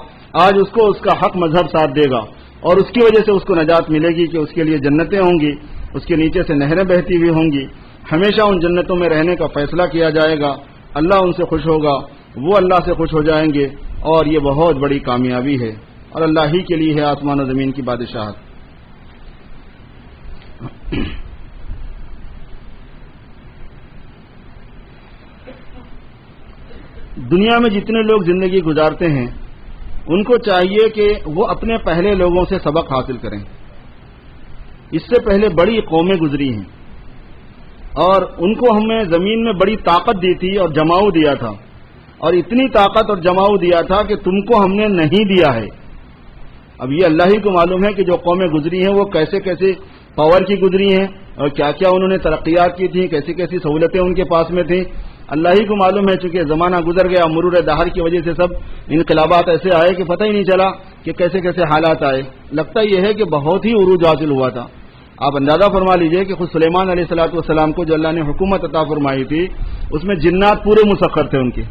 آج اس کو اس کا حق مذہب ساتھ دے گا، اور اس کی وجہ سے اس کو نجات ملے گی کہ اس کے لیے جنتیں ہوں گی، اس کے نیچے سے نہریں بہتی ہوئی ہوں گی، ہمیشہ ان جنتوں میں رہنے کا فیصلہ کیا جائے گا، اللہ ان سے خوش ہوگا، وہ اللہ سے خوش ہو جائیں گے، اور یہ بہت بڑی کامیابی ہے، اور اللہ ہی کے لیے ہے آسمان و زمین کی بادشاہت۔ دنیا میں جتنے لوگ زندگی گزارتے ہیں ان کو چاہیے کہ وہ اپنے پہلے لوگوں سے سبق حاصل کریں۔ اس سے پہلے بڑی قومیں گزری ہیں اور ان کو ہمیں زمین میں بڑی طاقت دی تھی اور جماؤ دیا تھا، اور اتنی طاقت اور جماؤ دیا تھا کہ تم کو ہم نے نہیں دیا ہے۔ اب یہ اللہ ہی کو معلوم ہے کہ جو قومیں گزری ہیں وہ کیسے کیسے پاور کی گزری ہیں اور کیا کیا انہوں نے ترقیات کی تھیں، کیسی کیسی سہولتیں ان کے پاس میں تھیں، اللہ ہی کو معلوم ہے۔ چونکہ زمانہ گزر گیا، مرور دہر کی وجہ سے سب انقلابات ایسے آئے کہ پتہ ہی نہیں چلا کہ کیسے کیسے حالات آئے۔ لگتا یہ ہے کہ بہت ہی عروج حاصل ہوا تھا۔ آپ اندازہ فرما لیجئے کہ خود سلیمان علیہ السلام کو جو اللہ نے حکومت عطا فرمائی تھی، اس میں جنات پورے مسخر تھے، ان کے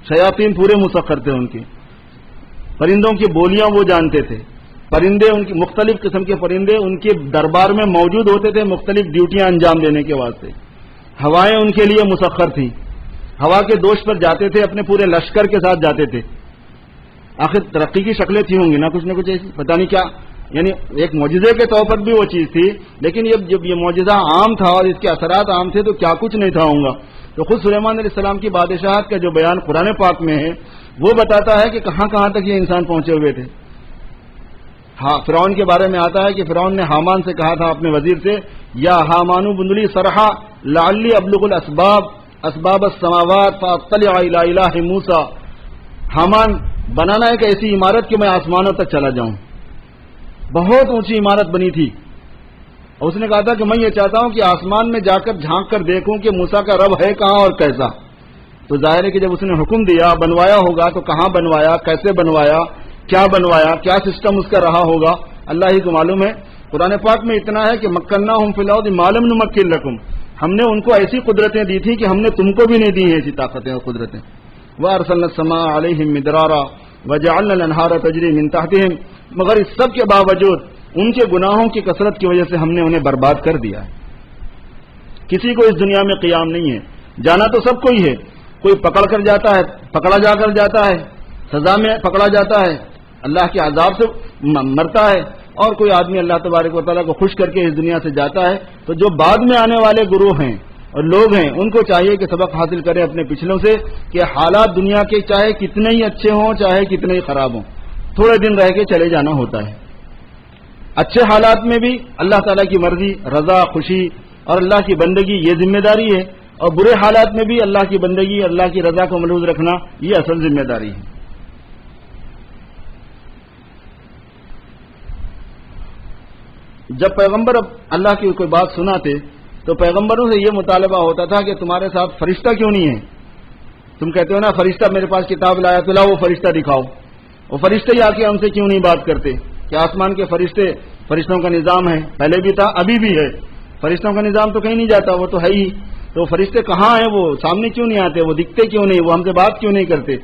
شیاطین پورے مسخر تھے، ان کے پرندوں کی بولیاں وہ جانتے تھے، پرندے ان کی مختلف قسم کے پرندے ان کے دربار میں موجود ہوتے تھے مختلف ڈیوٹیاں انجام دینے کے واسطے۔ ہوائیں ان کے لیے مسخر تھیں، ہوا کے دوش پر جاتے تھے، اپنے پورے لشکر کے ساتھ جاتے تھے۔ آخر ترقی کی شکلیں تھی ہوں گی نہ کچھ ایسی، پتہ نہیں کیا، یعنی ایک معجزے کے طور پر بھی وہ چیز تھی، لیکن جب یہ معجزہ عام تھا اور اس کے اثرات عام تھے تو کیا کچھ نہیں تھا ہوں گا۔ تو خود سلیمان علیہ السلام کی بادشاہت کا جو بیان قرآن پاک میں ہے وہ بتاتا ہے کہ کہاں کہاں تک یہ انسان پہنچے ہوئے تھے۔ ہاں، فرعون کے بارے میں آتا ہے کہ فرعون نے حامان سے کہا تھا اپنے وزیر سے، یا حامان بن لی صرحا لعلی ابلغ اسباب السماوات فاطلع الی الہ موسیٰ، حامان بنانا ایک ایسی عمارت کہ میں آسمانوں تک چلا جاؤں۔ بہت اونچی عمارت بنی تھی، اور اس نے کہا تھا کہ میں یہ چاہتا ہوں کہ آسمان میں جا کر جھانک کر دیکھوں کہ موسیٰ کا رب ہے کہاں اور کیسا. تو ظاہر ہے کہ جب اس نے حکم دیا بنوایا ہوگا تو کہاں بنوایا, کیسے بنوایا, کیا سسٹم اس کا رہا ہوگا, اللہ ہی کو معلوم ہے. قرآن پاک میں اتنا ہے کہ مکناہم فی الارض ما لم نمکن لکم, ہم نے ان کو ایسی قدرتیں دی تھی کہ ہم نے تم کو بھی نہیں دی ہیں ایسی طاقتیں اور قدرتیں. وارسلنا السماء علیہم مدرارا وجعلنا الانہار تجری من تحتہم, مگر اس سب کے باوجود ان کے گناہوں کی کثرت کی وجہ سے ہم نے انہیں برباد کر دیا ہے. کسی کو اس دنیا میں قیام نہیں ہے, جانا تو سب کو ہی ہے. کوئی پکڑ کر جاتا ہے, پکڑا جا کر جاتا ہے, سزا میں پکڑا جاتا ہے, اللہ کے عذاب سے مرتا ہے, اور کوئی آدمی اللہ تبارک و تعالیٰ کو خوش کر کے اس دنیا سے جاتا ہے. تو جو بعد میں آنے والے گروہ ہیں اور لوگ ہیں ان کو چاہیے کہ سبق حاصل کریں اپنے پچھلوں سے کہ حالات دنیا کے چاہے کتنے ہی اچھے ہوں چاہے کتنے ہی خراب ہوں, تھوڑے دن رہ کے چلے جانا ہوتا ہے. اچھے حالات میں بھی اللہ تعالیٰ کی مرضی, رضا, خوشی اور اللہ کی بندگی یہ ذمہ داری ہے, اور برے حالات میں بھی اللہ کی بندگی, اللہ کی رضا کو ملحوظ رکھنا یہ اصل ذمہ داری ہے. جب پیغمبر اللہ کی کوئی بات سناتے تو پیغمبروں سے یہ مطالبہ ہوتا تھا کہ تمہارے ساتھ فرشتہ کیوں نہیں ہے؟ تم کہتے ہو نا فرشتہ میرے پاس کتاب لایا تو لاؤ وہ فرشتہ دکھاؤ. وہ فرشتے ہی آ کے ہم سے کیوں نہیں بات کرتے کہ آسمان کے فرشتوں کا نظام ہے, پہلے بھی تھا ابھی بھی ہے. فرشتوں کا نظام تو کہیں نہیں جاتا, وہ تو ہے ہی. تو فرشتے کہاں ہیں, وہ سامنے کیوں نہیں آتے, وہ دکھتے کیوں نہیں, وہ ہم سے بات کیوں نہیں کرتے؟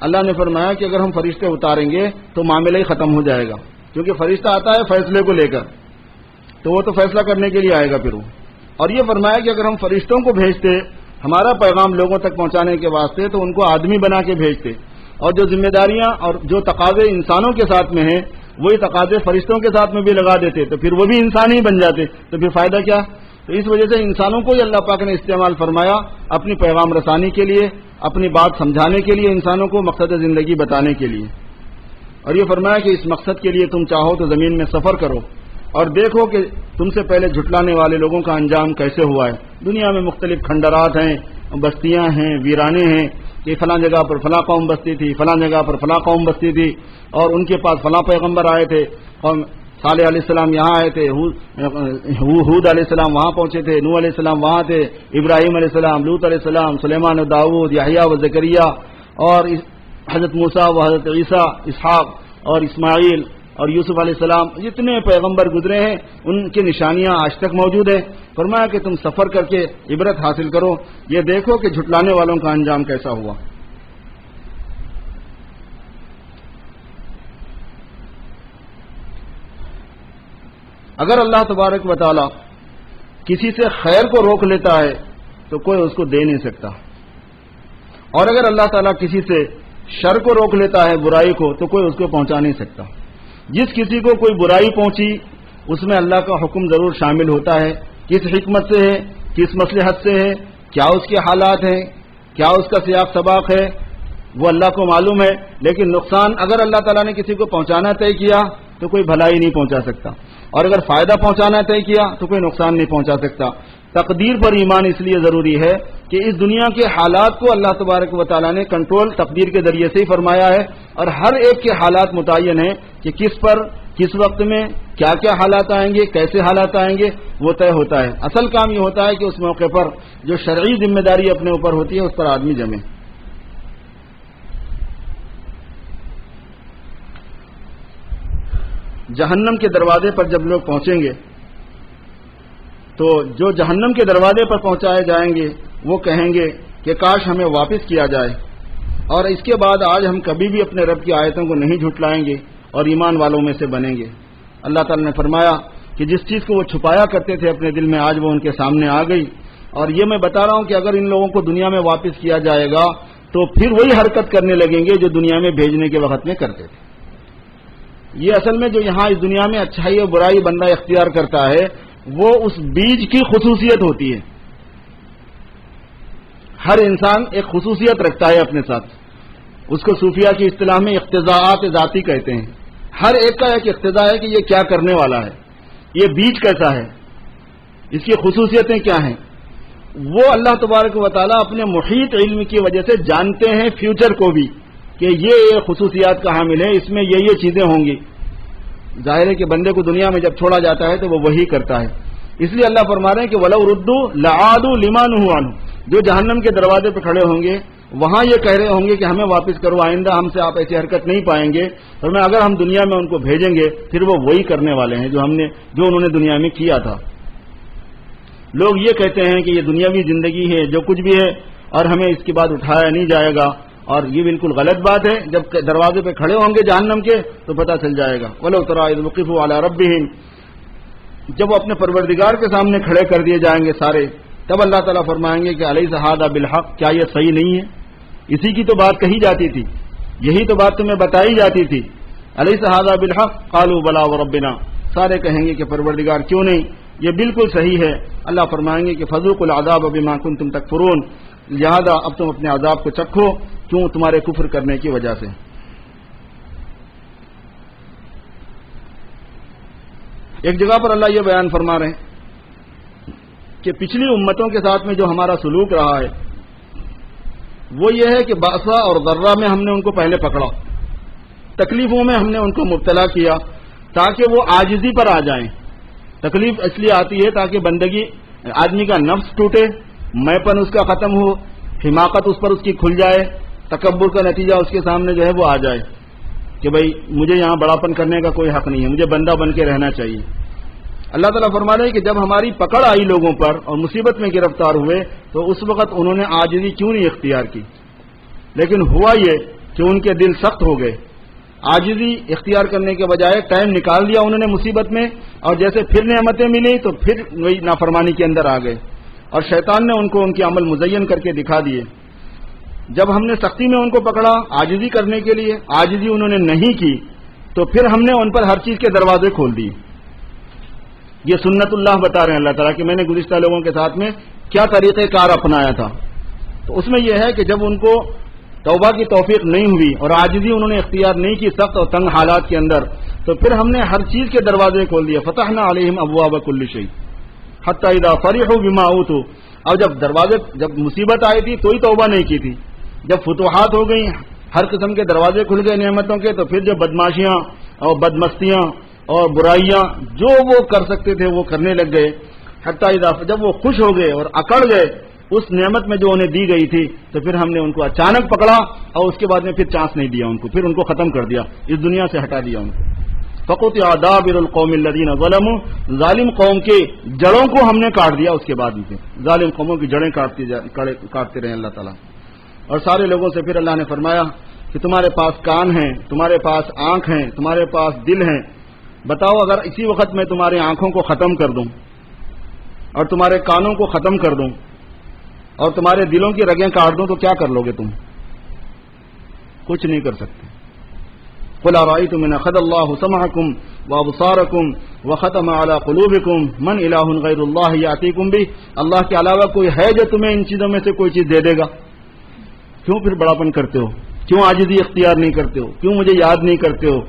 اللہ نے فرمایا کہ اگر ہم فرشتے اتاریں گے تو معاملہ ہی ختم ہو جائے گا, کیونکہ فرشتہ آتا ہے فیصلے کو لے کر, تو وہ تو فیصلہ کرنے کے لیے آئے گا پھر وہ. اور یہ فرمایا کہ اگر ہم فرشتوں کو بھیجتے ہمارا پیغام لوگوں تک پہنچانے کے واسطے تو ان کو آدمی بنا کے بھیجتے, اور جو ذمہ داریاں اور جو تقاضے انسانوں کے ساتھ میں ہیں وہی تقاضے فرشتوں کے ساتھ میں بھی لگا دیتے, تو پھر وہ بھی انسان ہی بن جاتے, تو پھر فائدہ کیا؟ تو اس وجہ سے انسانوں کو ہی اللہ پاک نے استعمال فرمایا اپنی پیغام رسانی کے لیے, اپنی بات سمجھانے کے لیے, انسانوں کو مقصد زندگی بتانے کے لیے. اور یہ فرمایا کہ اس مقصد کے لیے تم چاہو تو زمین میں سفر کرو اور دیکھو کہ تم سے پہلے جھٹلانے والے لوگوں کا انجام کیسے ہوا ہے. دنیا میں مختلف کھنڈرات ہیں, بستیاں ہیں, ویرانے ہیں کہ فلاں جگہ پر فلاں قوم بستی تھی, فلاں جگہ پر فلاں قوم بستی تھی, اور ان کے پاس فلاں پیغمبر آئے تھے, اور صالح علیہ السلام یہاں آئے تھے, ہود علیہ السلام وہاں پہنچے تھے, نوح علیہ السلام وہاں تھے, ابراہیم علیہ السلام, لوط علیہ السلام, سلیمان و داؤد, یحییٰ و زکریا, اور حضرت موسیٰ و حضرت عیسیٰ, اسحاق اور اسماعیل اور یوسف علیہ السلام, جتنے پیغمبر گزرے ہیں ان کی نشانیاں آج تک موجود ہیں. فرمایا کہ تم سفر کر کے عبرت حاصل کرو, یہ دیکھو کہ جھٹلانے والوں کا انجام کیسا ہوا. اگر اللہ تبارک و تعالی کسی سے خیر کو روک لیتا ہے تو کوئی اس کو دے نہیں سکتا, اور اگر اللہ تعالیٰ کسی سے شر کو روک لیتا ہے, برائی کو, تو کوئی اس کو پہنچا نہیں سکتا. جس کسی کو کوئی برائی پہنچی اس میں اللہ کا حکم ضرور شامل ہوتا ہے, کس حکمت سے ہے, کس مصلحت سے ہے, کیا اس کے حالات ہیں, کیا اس کا سیاق سباق ہے, وہ اللہ کو معلوم ہے. لیکن نقصان اگر اللہ تعالیٰ نے کسی کو پہنچانا طے کیا تو کوئی بھلائی نہیں پہنچا سکتا, اور اگر فائدہ پہنچانا طے کیا تو کوئی نقصان نہیں پہنچا سکتا. تقدیر پر ایمان اس لیے ضروری ہے کہ اس دنیا کے حالات کو اللہ تبارک و تعالیٰ نے کنٹرول تقدیر کے ذریعے سے ہی فرمایا ہے, اور ہر ایک کے حالات متعین ہیں کہ کس پر کس وقت میں کیا کیا حالات آئیں گے, کیسے حالات آئیں گے, وہ طے ہوتا ہے. اصل کام یہ ہوتا ہے کہ اس موقع پر جو شرعی ذمہ داری اپنے اوپر ہوتی ہے اس پر آدمی جمے. جہنم کے دروازے پر جب لوگ پہنچیں گے تو جو جہنم کے دروازے پر پہنچائے جائیں گے وہ کہیں گے کہ کاش ہمیں واپس کیا جائے, اور اس کے بعد آج ہم کبھی بھی اپنے رب کی آیتوں کو نہیں جھٹلائیں گے اور ایمان والوں میں سے بنیں گے. اللہ تعالی نے فرمایا کہ جس چیز کو وہ چھپایا کرتے تھے اپنے دل میں آج وہ ان کے سامنے آ گئی. اور یہ میں بتا رہا ہوں کہ اگر ان لوگوں کو دنیا میں واپس کیا جائے گا تو پھر وہی حرکت کرنے لگیں گے جو دنیا میں بھیجنے کے وقت میں کرتے تھے. یہ اصل میں جو یہاں اس دنیا میں اچھائی اور برائی بندہ اختیار کرتا ہے وہ اس بیج کی خصوصیت ہوتی ہے. ہر انسان ایک خصوصیت رکھتا ہے اپنے ساتھ, اس کو صوفیہ کی اصطلاح میں اقتضاءات ذاتی کہتے ہیں. ہر ایک کا ایک اقتضاء ہے کہ یہ کیا کرنے والا ہے, یہ بیج کیسا ہے, اس کی خصوصیتیں کیا ہیں. وہ اللہ تبارک و تعالیٰ اپنے محیط علم کی وجہ سے جانتے ہیں فیوچر کو بھی کہ یہ خصوصیات کا حامل ہے, اس میں یہ چیزیں ہوں گی. ظاہر ہے کہ بندے کو دنیا میں جب چھوڑا جاتا ہے تو وہ وہی کرتا ہے. اس لیے اللہ فرما رہے ہیں کہ وَلَوْ رُدُّوا لَعَادُوا لِمَا نُهُوا عَنْهُ، جو جہنم کے دروازے پہ کھڑے ہوں گے وہاں یہ کہہ رہے ہوں گے کہ ہمیں واپس کرو، آئندہ ہم سے آپ ایسی حرکت نہیں پائیں گے، اور اگر ہم دنیا میں ان کو بھیجیں گے پھر وہ وہی کرنے والے ہیں جو انہوں نے دنیا میں کیا تھا۔ لوگ یہ کہتے ہیں کہ یہ دنیاوی زندگی ہے، جو کچھ بھی ہے، اور ہمیں اس کے بعد اٹھایا نہیں جائے گا، اور یہ بالکل غلط بات ہے۔ جب دروازے پہ کھڑے ہوں گے جہنم کے تو پتہ چل جائے گا۔ وَلَوْ تَرَىٰ إِذْ وُقِفُوا عَلَىٰ رَبِّهِمْ، جب وہ اپنے پروردگار کے سامنے کھڑے کر دیے جائیں گے سارے، تب اللہ تعالیٰ فرمائیں گے کہ أَلَيْسَ هَٰذَا بِالْحَقِّ، کیا یہ صحیح نہیں ہے؟ اسی کی تو بات کہی جاتی تھی، یہی تو بات تمہیں بتائی جاتی تھی۔ أَلَيْسَ هَٰذَا بِالْحَقِّ قَالُوا بَلَىٰ وَرَبِّنَا، سارے کہیں گے کہ پروردگار کیوں نہیں، یہ بالکل صحیح ہے۔ اللہ فرمائیں گے کہ فَذُوقُوا الْعَذَابَ بِمَا كُنتُمْ تَكْفُرُونَ، لہذا اب تم اپنے عذاب کو چکھو، کیوں؟ تمہارے کفر کرنے کی وجہ سے۔ ایک جگہ پر اللہ یہ بیان فرما رہے ہیں کہ پچھلی امتوں کے ساتھ میں جو ہمارا سلوک رہا ہے وہ یہ ہے کہ باسا اور ضرہ میں ہم نے ان کو پہلے پکڑا، تکلیفوں میں ہم نے ان کو مبتلا کیا تاکہ وہ عاجزی پر آ جائیں۔ تکلیف اس لیے آتی ہے تاکہ بندگی، آدمی کا نفس ٹوٹے، میں پن اس کا ختم ہو، حماقت اس پر اس کی کھل جائے، تکبر کا نتیجہ اس کے سامنے جو ہے وہ آ جائے کہ بھئی مجھے یہاں بڑاپن کرنے کا کوئی حق نہیں ہے، مجھے بندہ بن کے رہنا چاہیے۔ اللہ تعالیٰ فرما رہے ہیں کہ جب ہماری پکڑ آئی لوگوں پر اور مصیبت میں گرفتار ہوئے تو اس وقت انہوں نے عاجزی کیوں نہیں اختیار کی، لیکن ہوا یہ کہ ان کے دل سخت ہو گئے۔ عاجزی اختیار کرنے کے بجائے ٹائم نکال دیا انہوں نے مصیبت میں، اور جیسے پھر نعمتیں ملی تو پھر وہی نافرمانی کے اندر آ گئے، اور شیطان نے ان کو ان کے عمل مزین کر کے دکھا دیے۔ جب ہم نے سختی میں ان کو پکڑا عاجزی کرنے کے لیے، عاجزی انہوں نے نہیں کی، تو پھر ہم نے ان پر ہر چیز کے دروازے کھول دیے۔ یہ سنت اللہ بتا رہے ہیں اللہ تعالیٰ کہ میں نے گزشتہ لوگوں کے ساتھ میں کیا طریقہ کار اپنایا تھا۔ تو اس میں یہ ہے کہ جب ان کو توبہ کی توفیق نہیں ہوئی اور عاجزی انہوں نے اختیار نہیں کی سخت اور تنگ حالات کے اندر، تو پھر ہم نے ہر چیز کے دروازے کھول دیے۔ فتحنا علیہم ابواب کل شیء حتی اذا فرحوا بما اوتوا، اور جب مصیبت آئی تھی تو ہی توبہ نہیں کی تھی، جب فتوحات ہو گئی، ہر قسم کے دروازے کھل گئے نعمتوں کے، تو پھر جو بدماشیاں اور بدمستیاں اور برائیاں جو وہ کر سکتے تھے وہ کرنے لگ گئے۔ حتی اذا، جب وہ خوش ہو گئے اور اکڑ گئے اس نعمت میں جو انہیں دی گئی تھی، تو پھر ہم نے ان کو اچانک پکڑا اور اس کے بعد میں پھر چانس نہیں دیا ان کو، پھر ان کو ختم کر دیا، اس دنیا سے ہٹا دیا ان کو۔ فقطع دابر القوم الذین ظلموا، ظالم قوم کے جڑوں کو ہم نے کاٹ دیا، اس کے بعد میں ظالم قوموں کی جڑیں کاٹتے رہے اللہ تعالیٰ۔ اور سارے لوگوں سے پھر اللہ نے فرمایا کہ تمہارے پاس کان ہیں، تمہارے پاس آنکھ ہیں، تمہارے پاس دل ہیں، بتاؤ اگر اسی وقت میں تمہاری آنکھوں کو ختم کر دوں اور تمہارے کانوں کو ختم کر دوں اور تمہارے دلوں کی رگیں کاٹ دوں تو کیا کر لو گے تم؟ کچھ نہیں کر سکتے۔ قل ارأيتم ان اخذ الله سمعكم وابصاركم وختم على قلوبكم من اله غير الله ياتيكم به، اللہ کے علاوہ کوئی ہے جو تمہیں ان چیزوں میں سے کوئی چیز دے دے گا؟ کیوں پھر بڑاپن کرتے ہو؟ کیوں عاجزی اختیار نہیں کرتے ہو؟ کیوں مجھے یاد نہیں کرتے ہو؟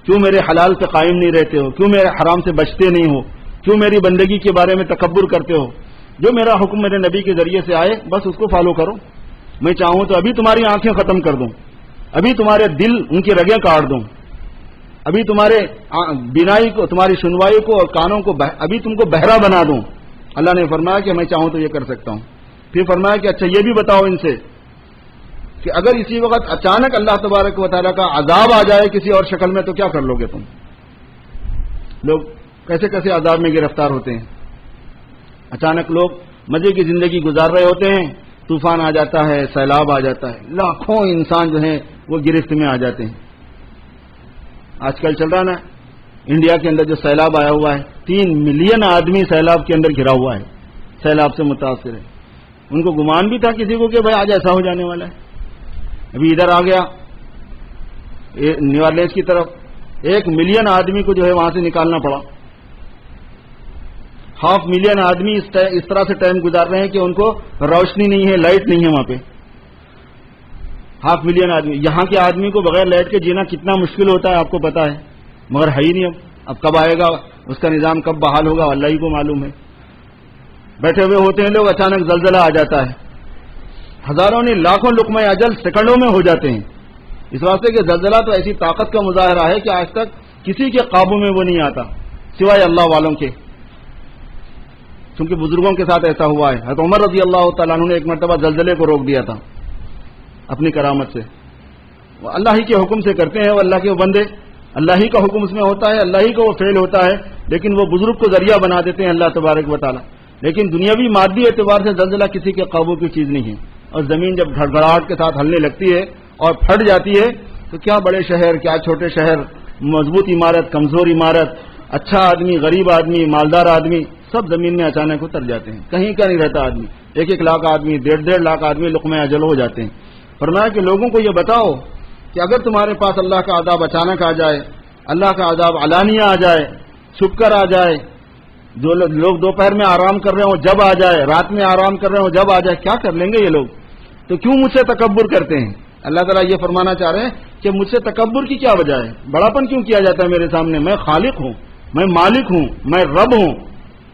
کیوں میرے حلال پہ قائم نہیں رہتے ہو؟ کیوں میرے حرام سے بچتے نہیں ہو؟ کیوں میری بندگی کے بارے میں تکبر کرتے ہو؟ جو میرا حکم میرے نبی کے ذریعے سے آئے بس اس کو فالو کرو۔ میں چاہوں تو ابھی تمہاری آنکھیں ختم کر دوں، ابھی تمہارے دل ان کی رگیں کاٹ دوں، ابھی تمہارے بینائی کو، تمہاری سنوائی کو اور کانوں کو ابھی تم کو بہرا بنا دوں۔ اللہ نے فرمایا کہ میں چاہوں تو یہ کر سکتا ہوں۔ پھر فرمایا کہ اچھا یہ بھی بتاؤ ان سے کہ اگر اسی وقت اچانک اللہ تبارک و تعالیٰ کا عذاب آ جائے کسی اور شکل میں تو کیا کر لو گے تم؟ لوگ کیسے کیسے عذاب میں گرفتار ہوتے ہیں۔ اچانک لوگ مزے کی زندگی گزار رہے ہوتے ہیں، طوفان آ جاتا ہے، سیلاب آ جاتا ہے، لاکھوں انسان جو ہیں وہ گرفت میں آ جاتے ہیں۔ آج کل چل رہا نا انڈیا کے اندر جو سیلاب آیا ہوا ہے، 3 ملین آدمی سیلاب کے اندر گھرا ہوا ہے، سیلاب سے متاثر ہے۔ ان کو گمان بھی تھا کسی کو کہ بھائی آج ایسا ہو جانے والا ہے، ابھی ادھر آ گیا نیو آرلینز کی طرف، 1 ملین آدمی کو جو ہے وہاں سے نکالنا پڑا۔ 5 ملین آدمی اس طرح سے ٹائم گزار رہے ہیں کہ ان کو روشنی نہیں ہے، لائٹ نہیں ہے وہاں پہ۔ 5 ملین آدمی، یہاں کے آدمی کو بغیر لائٹ کے جینا کتنا مشکل ہوتا ہے آپ کو پتا ہے، مگر ہے ہی نہیں۔ اب کب آئے گا اس کا نظام، کب بحال ہوگا اللہ ہی کو معلوم ہے۔ بیٹھے ہوئے ہوتے ہیں لوگ، اچانک زلزلہ آ جاتا ہے، ہزاروں نہیں لاکھوں لقمہ اجل سیکنڈوں میں ہو جاتے ہیں۔ اس واسطے کہ زلزلہ تو ایسی طاقت کا مظاہرہ ہے کہ آج تک کسی کے قابو میں وہ نہیں آتا سوائے اللہ والوں کے۔ چونکہ بزرگوں کے ساتھ ایسا ہوا ہے. حضرت عمر رضی اللہ تعالیٰ عنہ نے ایک مرتبہ زلزلے کو روک دیا تھا اپنی کرامت سے. وہ اللہ ہی کے حکم سے کرتے ہیں، وہ اللہ کے بندے، اللہ ہی کا حکم اس میں ہوتا ہے، اللہ ہی کا وہ فعل ہوتا ہے، لیکن وہ بزرگ کو ذریعہ بنا دیتے ہیں اللہ تبارک و تعالیٰ. لیکن دنیاوی مادی اعتبار سے زلزلہ کسی کے قابو کی چیز نہیں ہے. اور زمین جب گھڑگھڑاہٹ کے ساتھ ہلنے لگتی ہے اور پھٹ جاتی ہے تو کیا بڑے شہر، کیا چھوٹے شہر، مضبوط عمارت، کمزور عمارت، اچھا آدمی، غریب آدمی، مالدار آدمی، سب زمین میں اچانک اتر جاتے ہیں. کہیں کا نہیں رہتا آدمی. 1-1 لاکھ آدمی، 1.5 لاکھ آدمی لقمہ اجل ہو جاتے ہیں. فرمایا کہ لوگوں کو یہ بتاؤ کہ اگر تمہارے پاس اللہ کا عذاب اچانک آ جائے، اللہ کا عذاب علانیہ آ جائے، چھپ کر آ جائے، جو لوگ دوپہر میں آرام کر رہے ہوں جب آ جائے، رات میں آرام کر رہے ہوں جب آ جائے، کیا کر لیں گے یہ لوگ؟ تو کیوں مجھ سے تکبر کرتے ہیں؟ اللہ تعالیٰ یہ فرمانا چاہ رہے ہیں کہ مجھ سے تکبر کی کیا وجہ ہے؟ بڑاپن کیوں کیا جاتا ہے میرے سامنے؟ میں خالق ہوں، میں مالک ہوں، میں رب ہوں،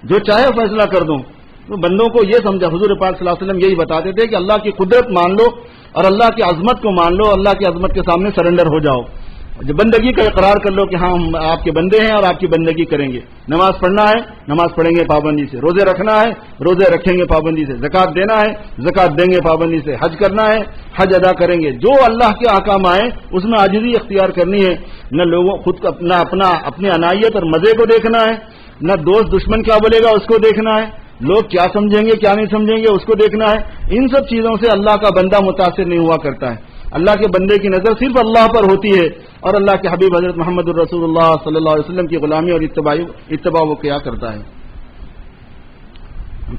جو چاہے فیصلہ کر دوں. تو بندوں کو یہ سمجھا، حضور پاک صلی اللہ علیہ وسلم یہی بتاتے تھے کہ اللہ کی قدرت مان لو اور اللہ کی عظمت کو مان لو، اللہ کی عظمت کے سامنے سرنڈر ہو جاؤ. جو بندگی کا اقرار کر لو کہ ہاں ہم آپ کے بندے ہیں اور آپ کی بندگی کریں گے. نماز پڑھنا ہے، نماز پڑھیں گے پابندی سے. روزے رکھنا ہے، روزے رکھیں گے پابندی سے. زکوٰۃ دینا ہے، زکوٰۃ دیں گے پابندی سے. حج کرنا ہے، حج ادا کریں گے. جو اللہ کے احکام آئے اس میں عاجزی اختیار کرنی ہے. نہ لوگوں خود کو اپنی عنایت اور مزے کو دیکھنا ہے، نہ دوست دشمن کیا بولے گا اس کو دیکھنا ہے، لوگ کیا سمجھیں گے کیا نہیں سمجھیں گے اس کو دیکھنا ہے. ان سب چیزوں سے اللہ کا بندہ متاثر نہیں ہوا کرتا ہے. اللہ کے بندے کی نظر صرف اللہ پر ہوتی ہے اور اللہ کے حبیب حضرت محمد الرسول اللہ صلی اللہ علیہ وسلم کی غلامی اور اتباع وہ کیا کرتا ہے.